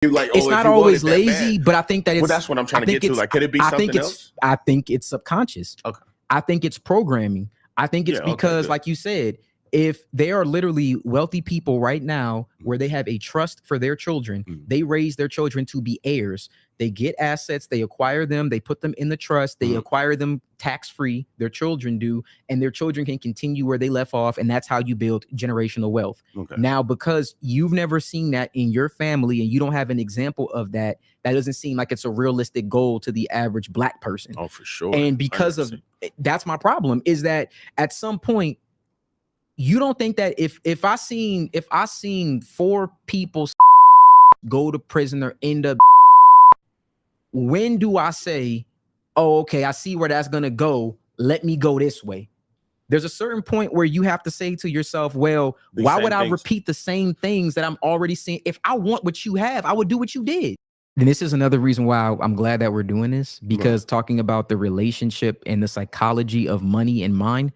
You're like, it's not always lazy, but I think that it's. Well, that's what I'm trying to get to. Like, could it be something else? I think it's subconscious. Okay. I think it's programming. I think it's because, like you said, if they are literally wealthy people right now where they have a trust for their children, they raise their children to be heirs. They get assets, they acquire them, they put them in the trust, they acquire them tax-free, their children do, and their children can continue where they left off, and that's how you build generational wealth. Okay. Now, because you've never seen that in your family and you don't have an example of that, that doesn't seem like it's a realistic goal to the average Black person. Oh, for sure. And because of that's my problem, is that at some point, you don't think that if I seen 4 people go to prison or end up, when do I say, oh, okay, I see where that's gonna go, let me go this way? There's a certain point where you have to say to yourself, well, why would I repeat the same things that I'm already seeing? If I want what you have, I would do what you did. And this is another reason why I'm glad that we're doing this, because talking about the relationship and the psychology of money and mind,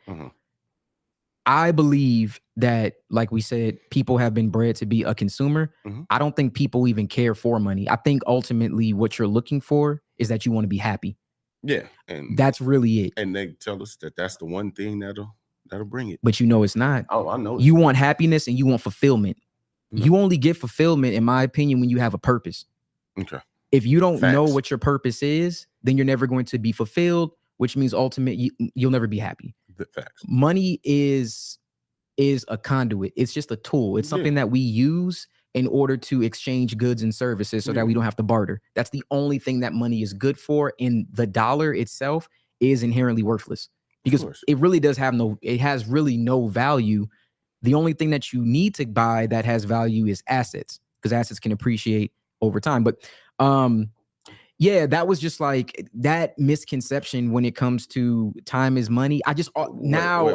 I believe that, like we said, people have been bred to be a consumer. I don't think people even care for money. I think ultimately what you're looking for is that you want to be happy. Yeah. And that's really it. And they tell us that that's the one thing that'll bring it. But you know it's not. Oh, I know. You want happiness and you want fulfillment. You only get fulfillment, in my opinion, when you have a purpose. Okay. If you don't know what your purpose is, then you're never going to be fulfilled, which means ultimately you'll never be happy. The facts. Money is a conduit. It's just a tool. It's something that we use in order to exchange goods and services so that we don't have to barter. That's the only thing that money is good for. And the dollar itself is inherently worthless because it really does have it has really no value. The only thing that you need to buy that has value is assets, because assets can appreciate over time. But yeah, that was just like that misconception when it comes to time is money. I just now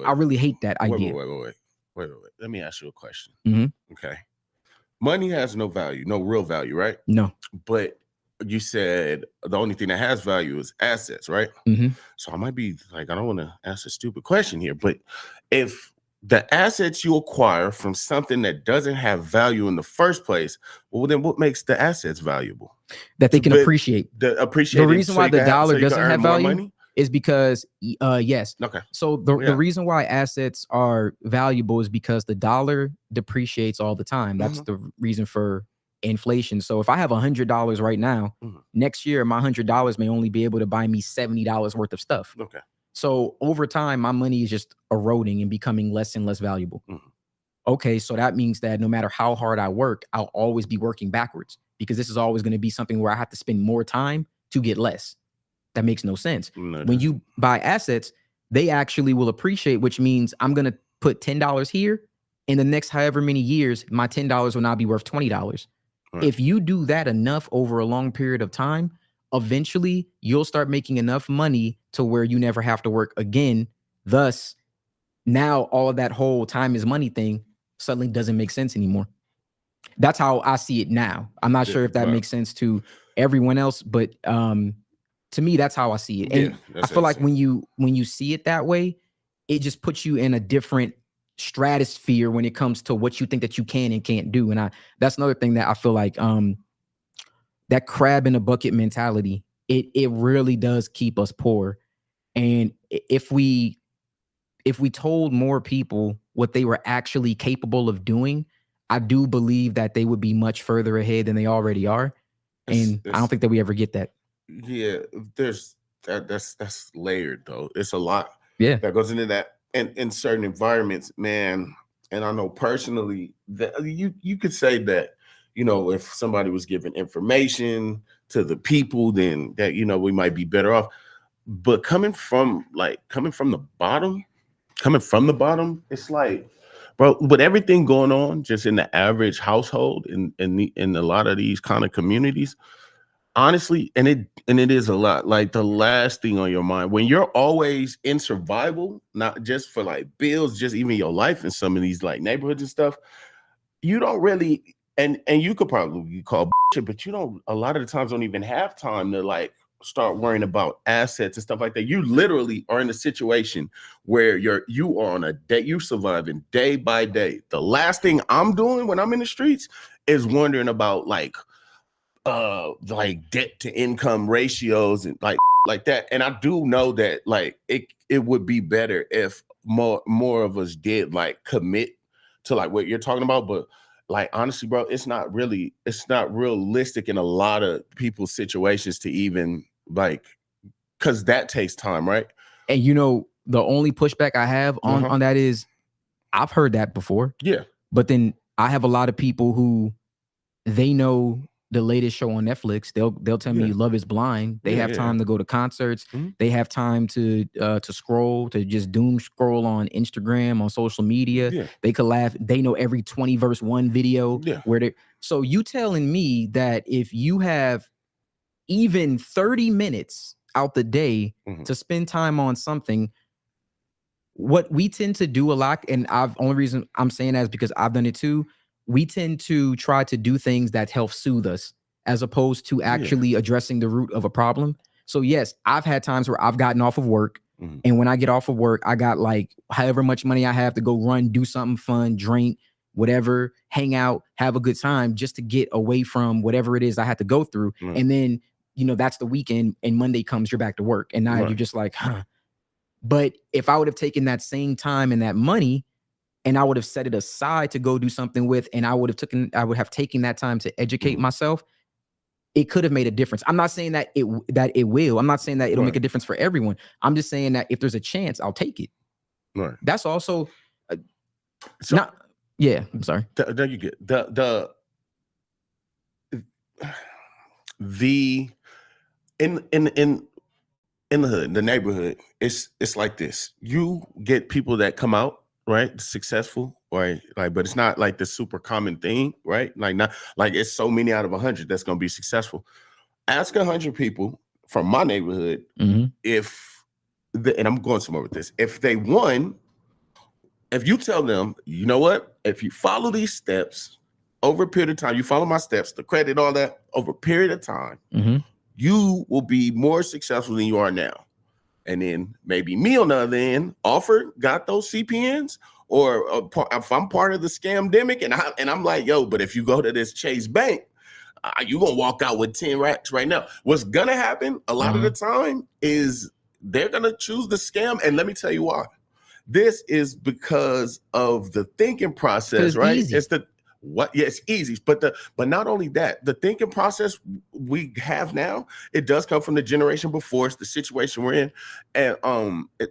I really hate that idea. Wait. Let me ask you a question. Okay. Money has no value, no real value, right? No. But you said the only thing that has value is assets, right? So I might be like, I don't want to ask a stupid question here, but if the assets you acquire from something that doesn't have value in the first place, well, then what makes the assets valuable? That they can appreciate. The reason why the dollar doesn't have value is because, yes. Okay. So the reason why assets are valuable is because the dollar depreciates all the time. That's the reason for inflation. So if I have $100 right now, next year, my $100 may only be able to buy me $70 worth of stuff. Okay. So over time, my money is just eroding and becoming less and less valuable. Okay, so that means that no matter how hard I work, I'll always be working backwards, because this is always going to be something where I have to spend more time to get less. That makes no sense. When you buy assets, they actually will appreciate, which means I'm going to put $10 here. In the next however many years, my $10 will now be worth $20. Right. If you do that enough over a long period of time, eventually you'll start making enough money to where you never have to work again. Thus, now all of that whole time is money thing suddenly doesn't make sense anymore. That's how I see it now. I'm not sure if that makes sense to everyone else, but to me, that's how I see it. And I feel like when you see it that way, it just puts you in a different stratosphere when it comes to what you think that you can and can't do. And that's another thing that I feel like that crab in a bucket mentality, it really does keep us poor. And if we told more people what they were actually capable of doing, I do believe that they would be much further ahead than they already are. And I don't think that we ever get that. Yeah, that's layered though. It's a lot that goes into that. And in certain environments, man, and I know personally that you could say that, you know, if somebody was giving information to the people, then that, you know, we might be better off. But coming from the bottom, it's like, bro, with everything going on just in the average household in a lot of these kind of communities, honestly, and it is a lot, like the last thing on your mind when you're always in survival, not just for like bills, just even your life in some of these like neighborhoods and stuff, you don't really, and you could probably call bullshit, but you don't, a lot of the times don't even have time to like start worrying about assets and stuff like that. You literally are in a situation where you are on a day, you're surviving day by day. The last thing I'm doing when I'm in the streets is wondering about like like debt to income ratios and like that. And I do know that like it would be better if more of us did like commit to like what you're talking about. But like honestly, bro, it's not realistic in a lot of people's situations to even like, because that takes time, right? And you know, the only pushback I have on that is I've heard that before. Yeah. But then I have a lot of people who they know the latest show on Netflix. They'll tell me Love is Blind. They have time to go to concerts. They have time to scroll, to just doom scroll on Instagram, on social media. Yeah. They could laugh. They know every 20 verse 1 video. Yeah. So you telling me that if you have even 30 minutes out the day to spend time on something, what we tend to do a lot, and only reason I'm saying that is because I've done it too, we tend to try to do things that help soothe us as opposed to actually addressing the root of a problem. So yes, I've had times where I've gotten off of work, and when I get off of work, I got like however much money I have to go run, do something fun, drink, whatever, hang out, have a good time just to get away from whatever it is I had to go through. And then, you know, that's the weekend, and Monday comes, you're back to work, and now you're just like, huh. But if I would have taken that same time and that money and I would have set it aside to go do something with, and I would have taken that time to educate myself, it could have made a difference. I'm not saying that it will. I'm not saying that it'll make a difference for everyone. I'm just saying that if there's a chance, I'll take it. Right. That's also I'm sorry. There you get the in the hood, the neighborhood, it's like this. You get people that come out, right, successful, right? Like, but it's not like the super common thing, right? Like, not like it's so many out of 100 that's gonna be successful. Ask 100 people from my neighborhood if and I'm going somewhere with this. If they won, if you tell them, you know what, if you follow these steps over a period of time, you follow my steps, the credit, all that, over a period of time, you will be more successful than you are now. And then maybe me on the other end got those CPNs, or if I'm part of the scamdemic and I'm like, yo, but if you go to this Chase Bank, you're going to walk out with 10 racks right now. What's going to happen a lot of the time is they're going to choose the scam. And let me tell you why. This is because of the thinking process, right? Easy. It's easy, but not only that, the thinking process we have now, it does come from the generation before us, the situation we're in, and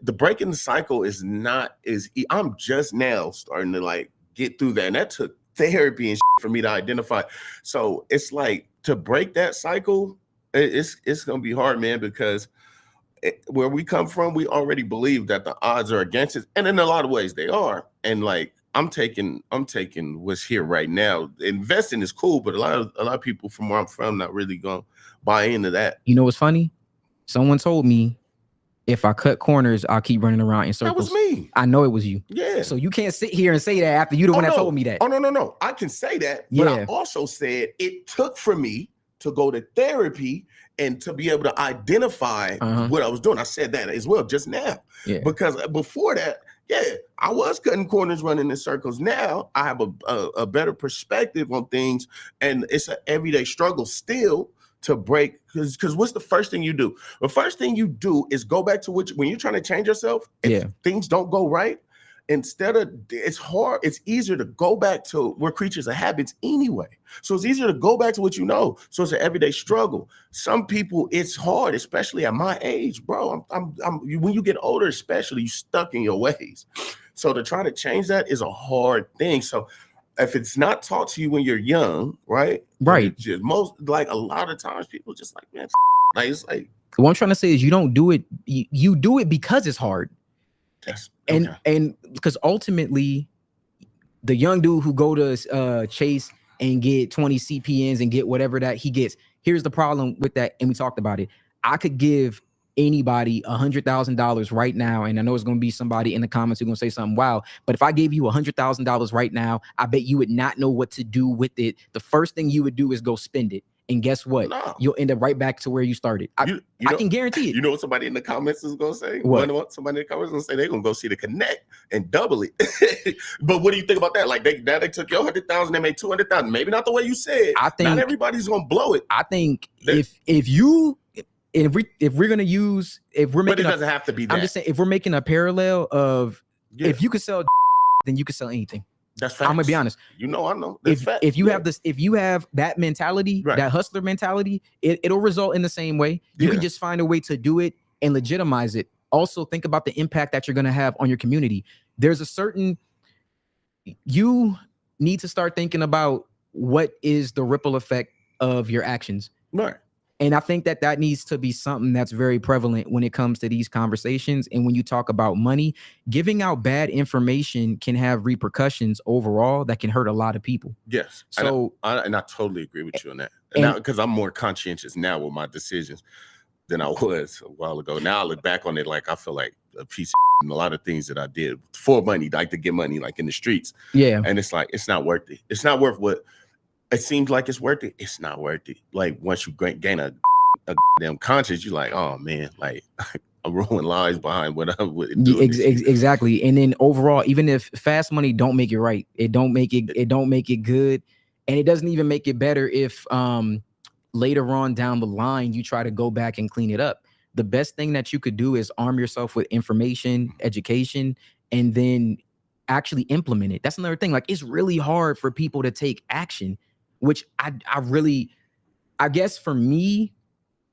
the breaking the cycle is not as I'm just now starting to like get through that, and that took therapy and for me to identify. So it's like to break that cycle, it's gonna be hard, man, because where we come from, we already believe that the odds are against us, and in a lot of ways they are, and like. I'm taking what's here right now. Investing is cool, but a lot of people from where I'm from not really gonna buy into that. You know what's funny? Someone told me if I cut corners, I'll keep running around in circles. That was me. I know it was you. Yeah. So you can't sit here and say that after you the one that told me that. Oh no. I can say that, but I also said it took for me to go to therapy and to be able to identify what I was doing. I said that as well just now. Yeah. Because before that, I was cutting corners, running in circles. Now I have a better perspective on things, and it's an everyday struggle still to break. Because what's the first thing you do? The first thing you do is go back to when you're trying to change yourself. If things don't go right, it's hard. It's easier to go back to, we're creatures of habits anyway. So it's easier to go back to what you know. So it's an everyday struggle. Some people, it's hard, especially at my age, bro. When you get older, especially, you stuck in your ways. So to try to change that is a hard thing. So if it's not taught to you when you're young, right? Just a lot of times people just like, man, like it's like. What I'm trying to say is you don't do it. You do it because it's hard. Yes. And because ultimately, the young dude who go to Chase and get 20 CPNs and get whatever that he gets, here's the problem with that, and we talked about it. I could give anybody $100,000 right now, and I know it's going to be somebody in the comments who's going to say something wow, but if I gave you $100,000 right now, I bet you would not know what to do with it. The first thing you would do is go spend it. And guess what? No. You'll end up right back to where you started. I can guarantee it. You know what somebody in the comments is gonna say? What? Somebody in the comments is gonna say they're gonna go see the Connect and double it. But what do you think about that? Like they took your 100,000, they made 200,000. Maybe not the way you said. I think not everybody's gonna blow it. I think if we're gonna use, if we're making, but it doesn't have to be that. I'm just saying, if we're making a parallel of if you could sell, then you could sell anything. That's facts. I'm gonna be honest. I know. That's facts. If you have this, if you have that mentality, that hustler mentality, it'll result in the same way. You can just find a way to do it and legitimize it. Also, think about the impact that you're gonna have on your community. There's a certain, you need to start thinking about what is the ripple effect of your actions. Right. And I think that needs to be something that's very prevalent when it comes to these conversations. And when you talk about money, giving out bad information can have repercussions overall that can hurt a lot of people. Yes. So, and I totally agree with you on that. Now, because I'm more conscientious now with my decisions than I was a while ago. Now I look back on it like I feel like a piece of and a lot of things that I did for money, like to get money, like in the streets. Yeah. And it's like, it's not worth it. It's not worth what it seems like it's worth it. It's not worth it. Like once you gain a damn conscience, you're like, oh man, like I'm ruining lives behind what I would do. Exactly. And then overall, even if fast money don't make it right, it don't make it good. And it doesn't even make it better if later on down the line you try to go back and clean it up. The best thing that you could do is arm yourself with information, education, and then actually implement it. That's another thing. Like it's really hard for people to take action, which I guess for me,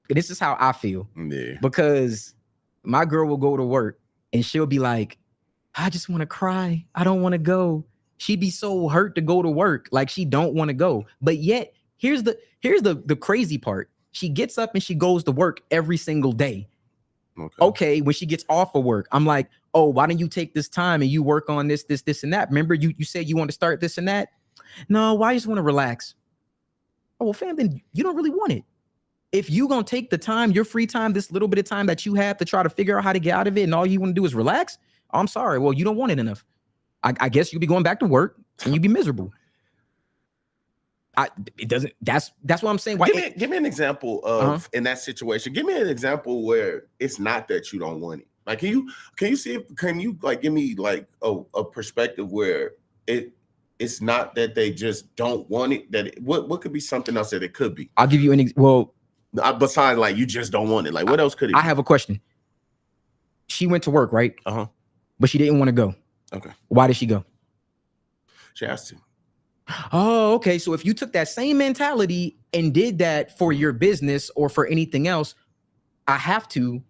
this is how I feel. Yeah. Because my girl will go to work and she'll be like, I just want to cry. I don't want to go. She'd be so hurt to go to work. Like she don't want to go. But yet here's the crazy part. She gets up and she goes to work every single day. Okay. When she gets off of work, I'm like, oh, why don't you take this time and you work on this, and that? Remember, you said you want to start this and that? No, why? I just want to relax. Oh, well, fam, then you don't really want it. If you gonna take the time, your free time, this little bit of time that you have to try to figure out how to get out of it, and all you want to do is relax, I'm sorry. Well, you don't want it enough. I guess you'll be going back to work and you'll be miserable. It doesn't. That's what I'm saying. Why? Give me an example of in that situation. Give me an example where it's not that you don't want it. Like, can you like give me like a perspective where it's not that they just don't want it. What could be something else that it could be? I'll give you besides like you just don't want it. Like what else could it be? I have a question. She went to work, right? But she didn't want to go. Okay. Why did she go? She has to. Oh, okay. So if you took that same mentality and did that for your business or for anything else, I have to,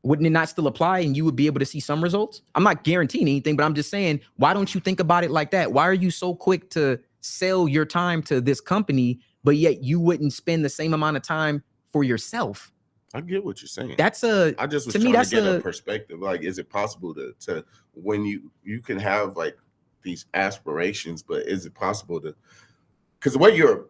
wouldn't it not still apply and you would be able to see some results? I'm not guaranteeing anything, but I'm just saying, why don't you think about it like that? Why are you so quick to sell your time to this company, but yet you wouldn't spend the same amount of time for yourself? I get what you're saying. I just was trying to get a perspective. Like, is it possible to when you can have like these aspirations, but is it possible to, because the way you're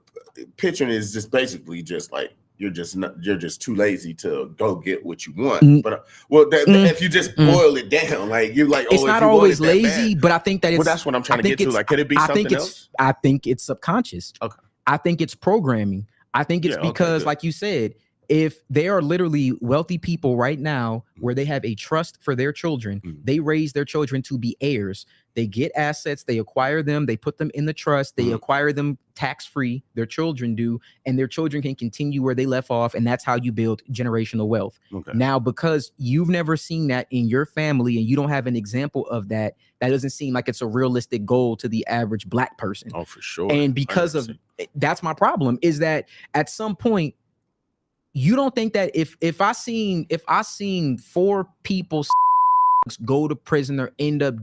pitching is just basically just like you're just too lazy to go get what you want. But if you just boil it down, like you're like, it's not always lazy, but I think that it's, that's what I'm trying to get to. Like, could it be something else? I think it's subconscious. Okay. I think it's programming. I think it's because, like you said, if they are literally wealthy people right now where they have a trust for their children, they raise their children to be heirs. They get assets, they acquire them, they put them in the trust, they acquire them tax-free, their children do, and their children can continue where they left off, and that's how you build generational wealth. Okay. Now, because you've never seen that in your family and you don't have an example of that, that doesn't seem like it's a realistic goal to the average Black person. Oh, for sure. And because of that's my problem, is that at some point, you don't think that if I seen 4 people go to prison or end up,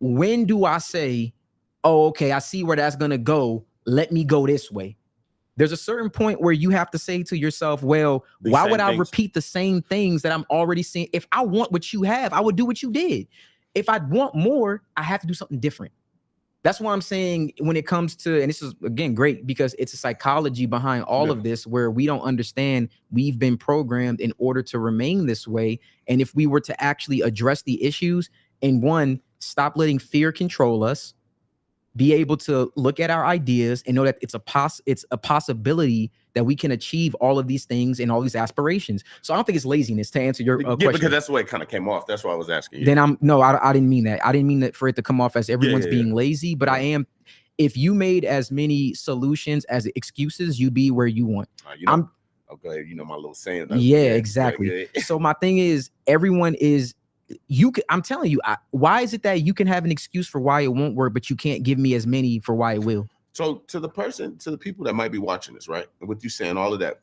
when do I say, oh, okay, I see where that's gonna go, let me go this way? There's a certain point where you have to say to yourself, well, why would I repeat the same things that I'm already seeing? If I want what you have, I would do what you did. If I want more, I have to do something different. That's why I'm saying when it comes to, and this is, again, great because it's a psychology behind all of this where we don't understand we've been programmed in order to remain this way. And if we were to actually address the issues and stop letting fear control us, be able to look at our ideas and know that it's a possibility that we can achieve all of these things and all these aspirations. So I don't think it's laziness, to answer your question. Because that's the way it kind of came off. That's why I was asking you. Then I didn't mean that. I didn't mean that for it to come off as everyone's being lazy, but I am. If you made as many solutions as excuses, you'd be where you want. I'll go ahead. You know my little saying. Yeah, exactly. So my thing is, everyone is. I'm telling you, why is it that you can have an excuse for why it won't work, but you can't give me as many for why it will? So to the people that might be watching this, right? And with you saying all of that,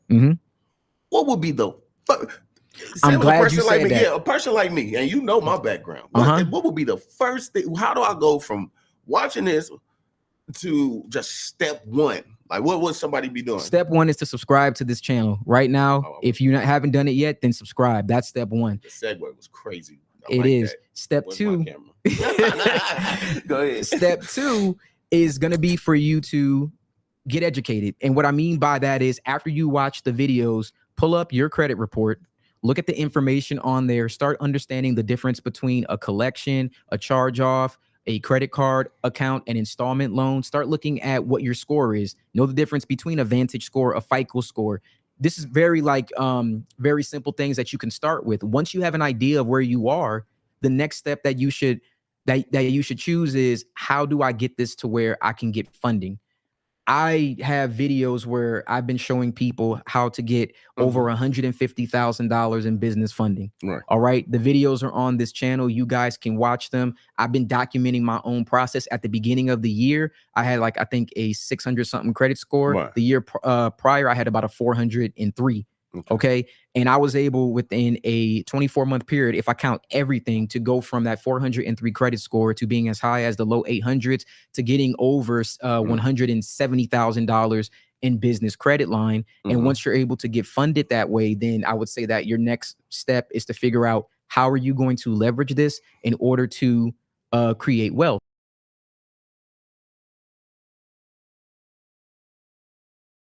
what would be the? I'm glad you said that. Yeah, a person like me, and you know my background. What would be the first thing? How do I go from watching this to just step one? Like, what would somebody be doing? Step one is to subscribe to this channel right now. If you haven't done it yet, then subscribe. That's step one. The segue was crazy. It is. Step two. Go ahead. Step two is going to be for you to get educated. And what I mean by that is, after you watch the videos, pull up your credit report, look at the information on there, start understanding the difference between a collection, a charge off, a credit card account, an installment loan. Start looking at what your score is. Know the difference between a Vantage score, a FICO score. This is very very simple things that you can start with. Once you have an idea of where you are, the next step that you should choose is, how do I get this to where I can get funding? I have videos where I've been showing people how to get over $150,000 in business funding. Right. All right. The videos are on this channel. You guys can watch them. I've been documenting my own process. At the beginning of the year, I had I think a 600 something credit score. Right. The year prior, I had about a 403. Okay. And I was able, within a 24-month period, if I count everything, to go from that 403 credit score to being as high as the low 800s to getting over $170,000 in business credit line. And once you're able to get funded that way, then I would say that your next step is to figure out, how are you going to leverage this in order to create wealth?